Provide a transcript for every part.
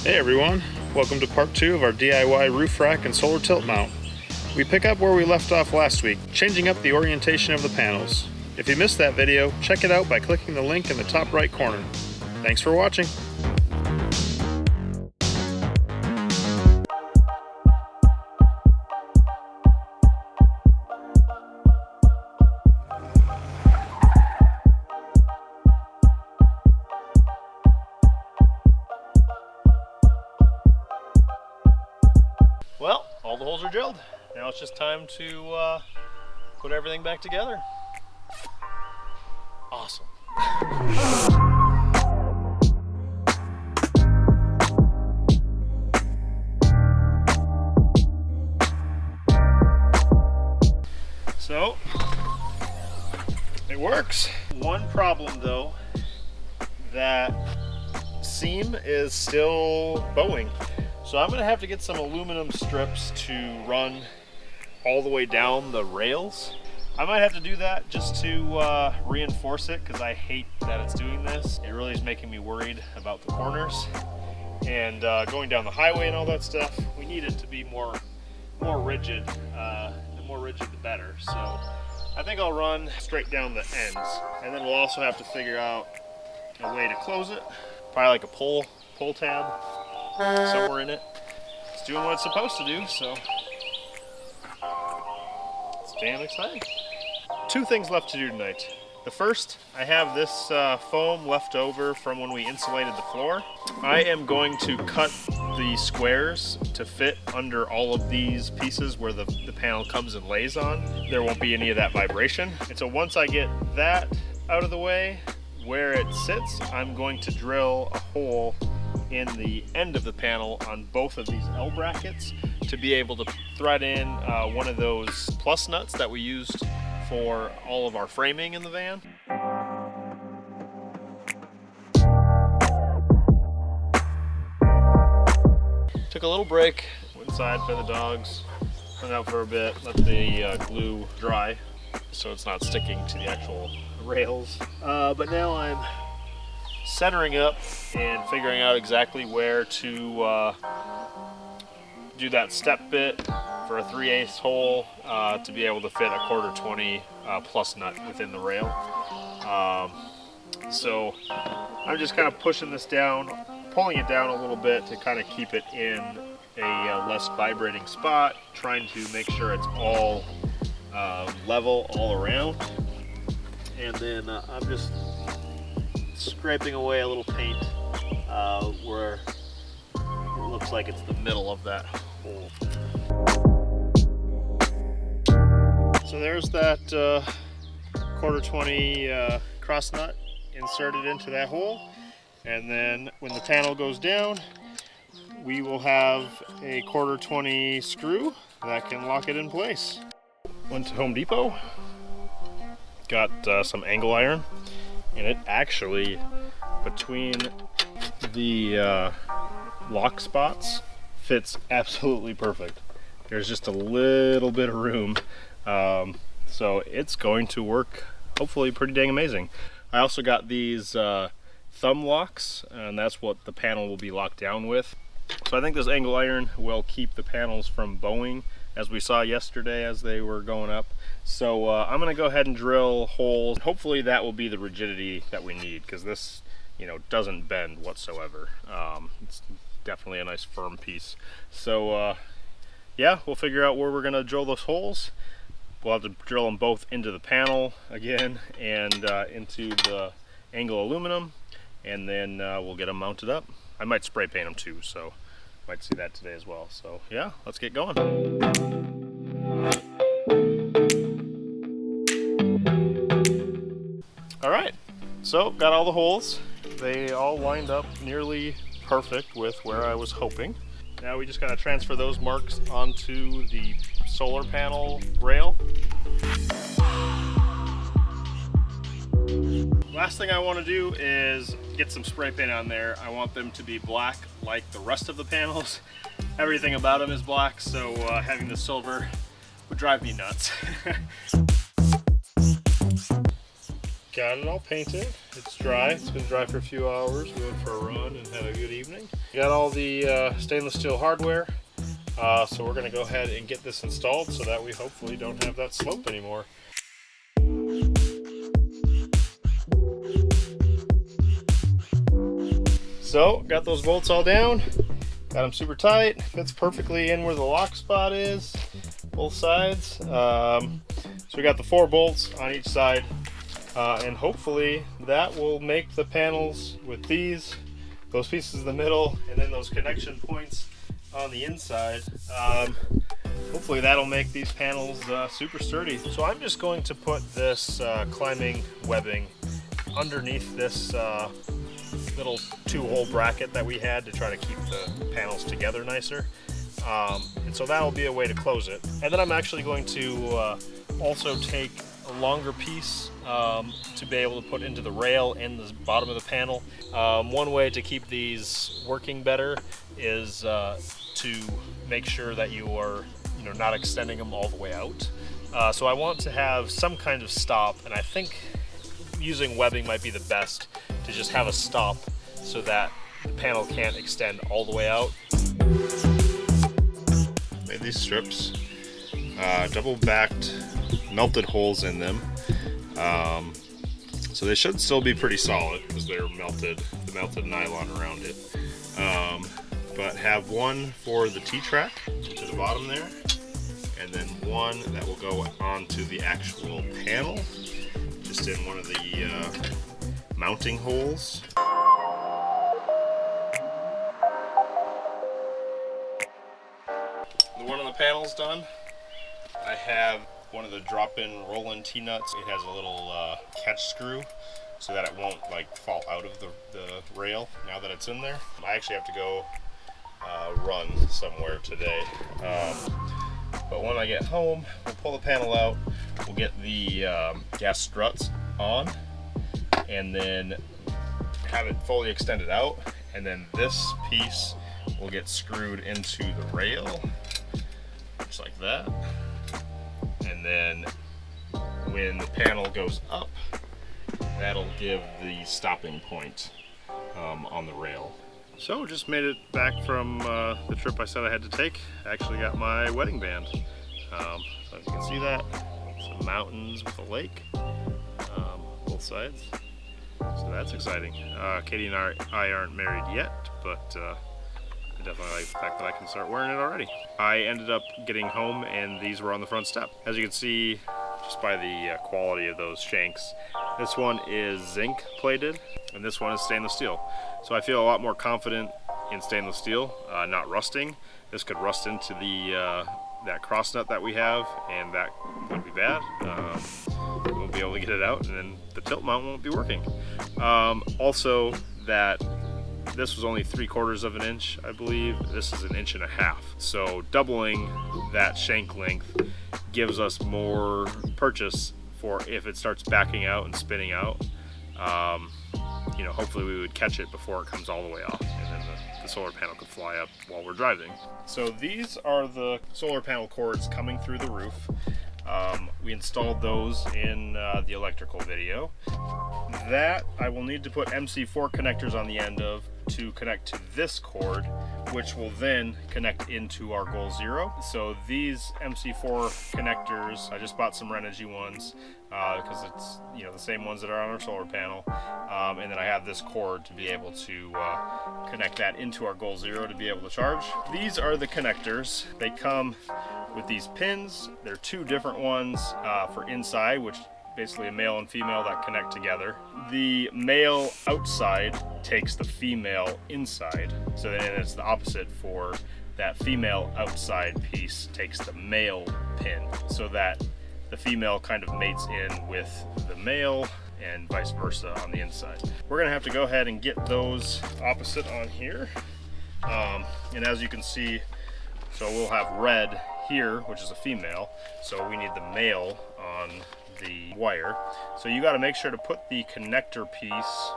Hey everyone, welcome to part 2 of our DIY roof rack and solar tilt mount. We pick up where we left off last week, changing up the orientation of the panels. If you missed that video, check it out by clicking the link in the top right corner. Thanks for watching. Well, all the holes are drilled. Now it's just time to put everything back together. Awesome. So, it works. One problem though, that seam is still bowing. So I'm gonna have to get some aluminum strips to run all the way down the rails. I might have to do that just to reinforce it, because I hate that it's doing this. It really is making me worried about the corners and going down the highway and all that stuff. We need it to be more rigid. The more rigid the better. So I think I'll run straight down the ends, and then we'll also have to figure out a way to close it. Probably like a pull tab somewhere in it. It's doing what it's supposed to do, so it's damn exciting. Two things left to do tonight. The first, I have this foam left over from when we insulated the floor. I am going to cut the squares to fit under all of these pieces where the panel comes and lays on. There won't be any of that vibration. And so once I get that out of the way, where it sits, I'm going to drill a hole in the end of the panel on both of these L brackets to be able to thread in one of those plus nuts that we used for all of our framing in the van. Took a little break, went inside, fed the dogs, hung out for a bit, let the glue dry so it's not sticking to the actual rails. But now I'm centering up and figuring out exactly where to do that step bit for a 3/8 hole to be able to fit a 1/4 plus nut within the rail. So I'm just kind of pushing this down, pulling it down a little bit to kind of keep it in a less vibrating spot, trying to make sure it's all level all around. And then I'm just scraping away a little paint where it looks like it's the middle of that hole. So there's that 1/4 cross nut inserted into that hole, and then when the panel goes down, we will have a 1/4 screw that can lock it in place. Went to Home Depot, got some angle iron, and it actually, between the lock spots, fits absolutely perfect. There's just a little bit of room, so it's going to work hopefully pretty dang amazing. I also got these thumb locks, and that's what the panel will be locked down with. So I think this angle iron will keep the panels from bowing, as we saw yesterday as they were going up. So I'm gonna go ahead and drill holes. Hopefully that will be the rigidity that we need, because this, you know, doesn't bend whatsoever. It's definitely a nice firm piece. So yeah, we'll figure out where we're gonna drill those holes. We'll have to drill them both into the panel again and into the angle aluminum, and then we'll get them mounted up. I might spray paint them too, so might see that today as well. So yeah, let's get going. All right, so got all the holes. They all lined up nearly perfect with where I was hoping. Now we just gotta transfer those marks onto the solar panel rail. Last thing I want to do is get some spray paint on there. I want them to be black like the rest of the panels. Everything about them is black, so having the silver would drive me nuts. got it all painted. It's dry. It's been dry for a few hours. We went for a run and had a good evening. Got all the stainless steel hardware. So we're going to go ahead and get this installed so that we hopefully don't have that slope anymore. So got those bolts all down. Got them super tight. Fits perfectly in where the lock spot is. Both sides. So we got the 4 bolts on each side. And hopefully that will make the panels with those pieces in the middle, and then those connection points on the inside. Hopefully that'll make these panels super sturdy. So I'm just going to put this climbing webbing underneath this little 2-hole bracket that we had to try to keep the panels together nicer. And so that'll be a way to close it. And then I'm actually going to also take a longer piece to be able to put into the rail and the bottom of the panel. One way to keep these working better is to make sure that you are not extending them all the way out. So I want to have some kind of stop, and I think using webbing might be the best, to just have a stop so that the panel can't extend all the way out. Made these strips, double backed, melted holes in them. So they should still be pretty solid because they're melted, the melted nylon around it. But have one for the T-track to the bottom there, and then one that will go onto the actual panel, just in one of the mounting holes. The one on the panel's done. I have one of the drop-in roll-in T-nuts. It has a little catch screw so that it won't fall out of the rail now that it's in there. I actually have to go run somewhere today. But when I get home, we'll pull the panel out, we'll get the gas struts on, and then have it fully extended out, and then this piece will get screwed into the rail, just like that. And then when the panel goes up, that'll give the stopping point on the rail. So just made it back from the trip I said I had to take. I actually got my wedding band. So as you can see that, some mountains with a lake, both sides. So that's exciting. Katie and I aren't married yet, but I definitely like the fact that I can start wearing it already. I ended up getting home and these were on the front step. As you can see, just by the quality of those shanks, this one is zinc plated and this one is stainless steel. So I feel a lot more confident in stainless steel, not rusting. This could rust into the that cross nut that we have, and that would be bad. We won't be able to get it out, and then the tilt mount won't be working. Also, that this was only 3/4 of an inch, I believe. This is 1.5 inches. So doubling that shank length gives us more purchase for if it starts backing out and spinning out. Hopefully we would catch it before it comes all the way off, and then the solar panel could fly up while we're driving. So these are the solar panel cords coming through the roof. We installed those in the electrical video. That I will need to put MC4 connectors on the end of to connect to this cord, which will then connect into our Goal Zero. So these MC4 connectors, I just bought some Renogy ones because it's the same ones that are on our solar panel, and then I have this cord to be able to connect that into our Goal Zero to be able to charge. These are the connectors. They come with these pins. They're 2 different ones for inside, which basically a male and female that connect together. The male outside takes the female inside, so then it's the opposite for that female outside piece takes the male pin, so that the female kind of mates in with the male and vice versa on the inside. We're gonna have to go ahead and get those opposite on here. And as you can see, so we'll have red here, which is a female, so we need the male on the wire. So you got to make sure to put the connector piece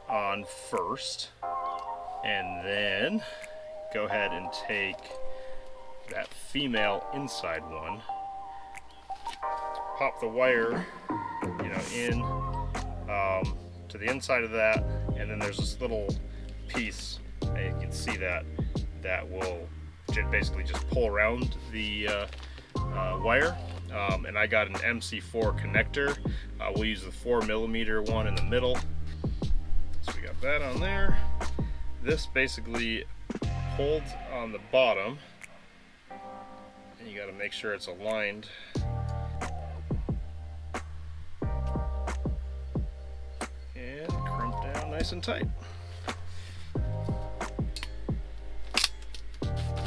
on first, and then go ahead and take that female inside one, pop the wire in, to the inside of that, and then there's this little piece, and you can see that will basically just pull around the wire. And I got an MC4 connector. We'll use the 4mm one in the middle. So we got that on there. This basically holds on the bottom, and you got to make sure it's aligned. And crimp down nice and tight.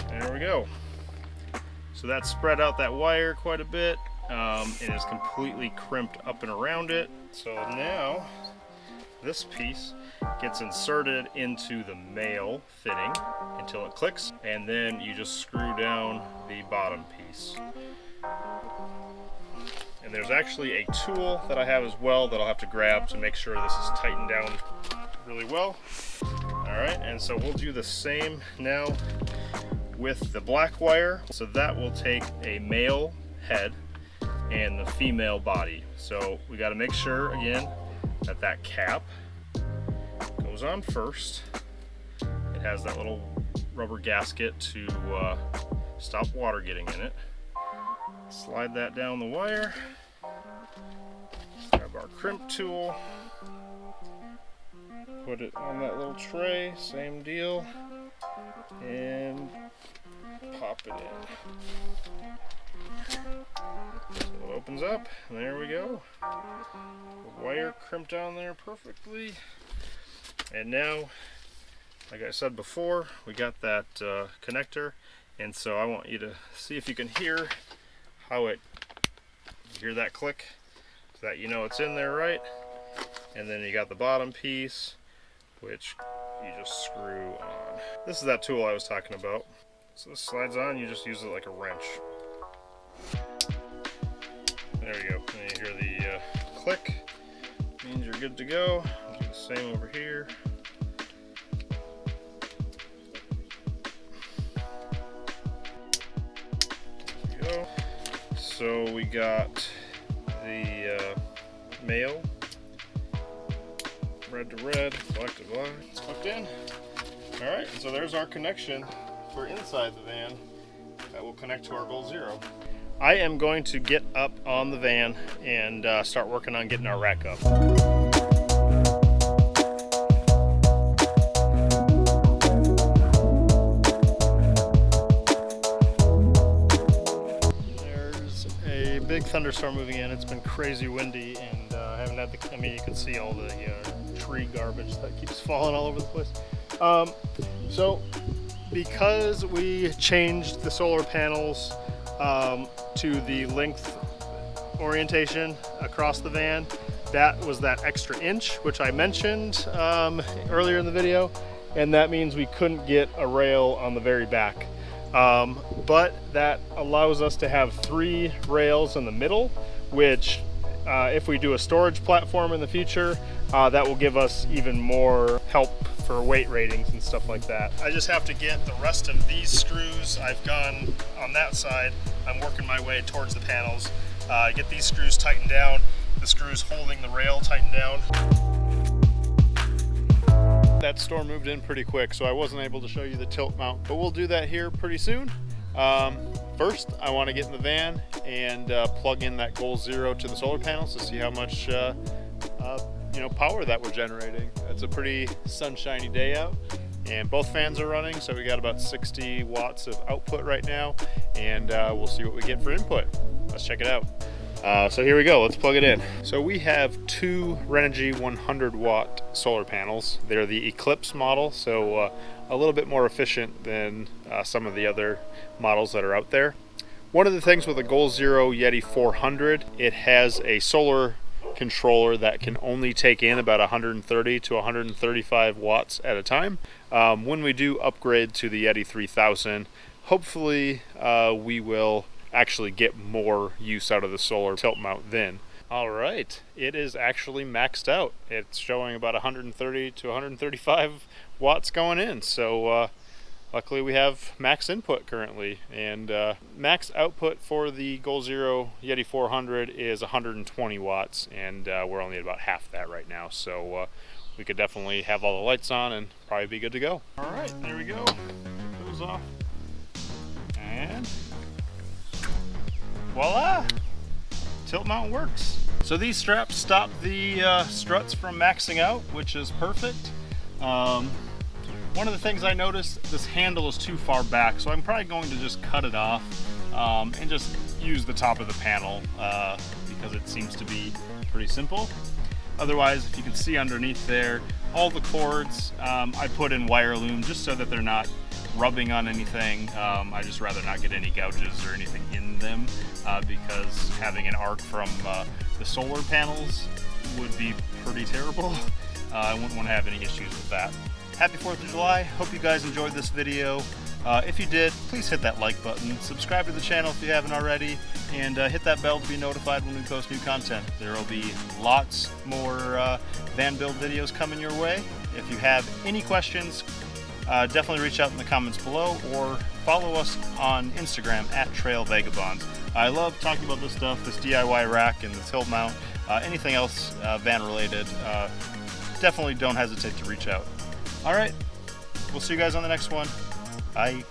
There we go. So that's spread out that wire quite a bit. It is completely crimped up and around it. So now this piece gets inserted into the male fitting until it clicks, and then you just screw down the bottom piece. And there's actually a tool that I have as well that I'll have to grab to make sure this is tightened down really well. Alright, and so we'll do the same now with the black wire. So that will take a male head and the female body. So we got to make sure again that that cap goes on first. It has that little rubber gasket to stop water getting in it. Slide that down the wire. Grab our crimp tool. Put it on that little tray, same deal. And pop it in. So it opens up, and there we go. The wire crimped on there perfectly. And now, like I said before, we got that connector, and so I want you to see if you can hear how you hear that click, so that you know it's in there right. And then you got the bottom piece, which you just screw on. This is that tool I was talking about. So this slides on, you just use it like a wrench. There you go. And you hear the click. Means you're good to go. I'll do the same over here. There you go. So we got the male, red to red, black to black. It's hooked in. Alright, so there's our connection for inside the van that will connect to our Goal Zero. I am going to get up on the van and start working on getting our rack up. There's a big thunderstorm moving in. It's been crazy windy, and I haven't had the, I mean, you can see all the tree garbage that keeps falling all over the place. So because we changed the solar panels to the length orientation across the van, that was that extra inch, which I mentioned earlier in the video, and that means we couldn't get a rail on the very back. But that allows us to have 3 rails in the middle, which if we do a storage platform in the future, that will give us even more help for weight ratings and stuff like that. I just have to get the rest of these screws. I've gone on that side. I'm working my way towards the panels. Get these screws tightened down, the screws holding the rail tightened down. That storm moved in pretty quick, so I wasn't able to show you the tilt mount, but we'll do that here pretty soon. First, I want to get in the van and plug in that Goal Zero to the solar panels to see how much power that we're generating. It's a pretty sunshiny day out, and both fans are running, so we got about 60 watts of output right now, and we'll see what we get for input. Let's check it out. So here we go, let's plug it in. So we have 2 Renogy 100 watt solar panels. They're the Eclipse model, so a little bit more efficient than some of the other models that are out there. One of the things with the Goal Zero Yeti 400, it has a solar controller that can only take in about 130 to 135 watts at a time. When we do upgrade to the Yeti 3000, hopefully we will actually get more use out of the solar tilt mount then. All right, it is actually maxed out. It's showing about 130 to 135 watts going in, so luckily we have max input currently, and max output for the Goal Zero Yeti 400 is 120 watts, and we're only at about half that right now, so we could definitely have all the lights on and probably be good to go. All right, there we go. Goes off, and voila! Tilt mount works. So these straps stop the struts from maxing out, which is perfect. One of the things I noticed, this handle is too far back, so I'm probably going to just cut it off and just use the top of the panel because it seems to be pretty simple. Otherwise, if you can see underneath there, all the cords I put in wire loom just so that they're not rubbing on anything. I just rather not get any gouges or anything in them because having an arc from the solar panels would be pretty terrible. I wouldn't want to have any issues with that. Happy 4th of July. Hope you guys enjoyed this video. If you did, please hit that like button, subscribe to the channel if you haven't already, and hit that bell to be notified when we post new content. There will be lots more van build videos coming your way. If you have any questions, definitely reach out in the comments below or follow us on Instagram @TrailVagabonds. I love talking about this stuff, this DIY rack and the tilt mount, anything else van related. Definitely don't hesitate to reach out. All right, we'll see you guys on the next one. Bye.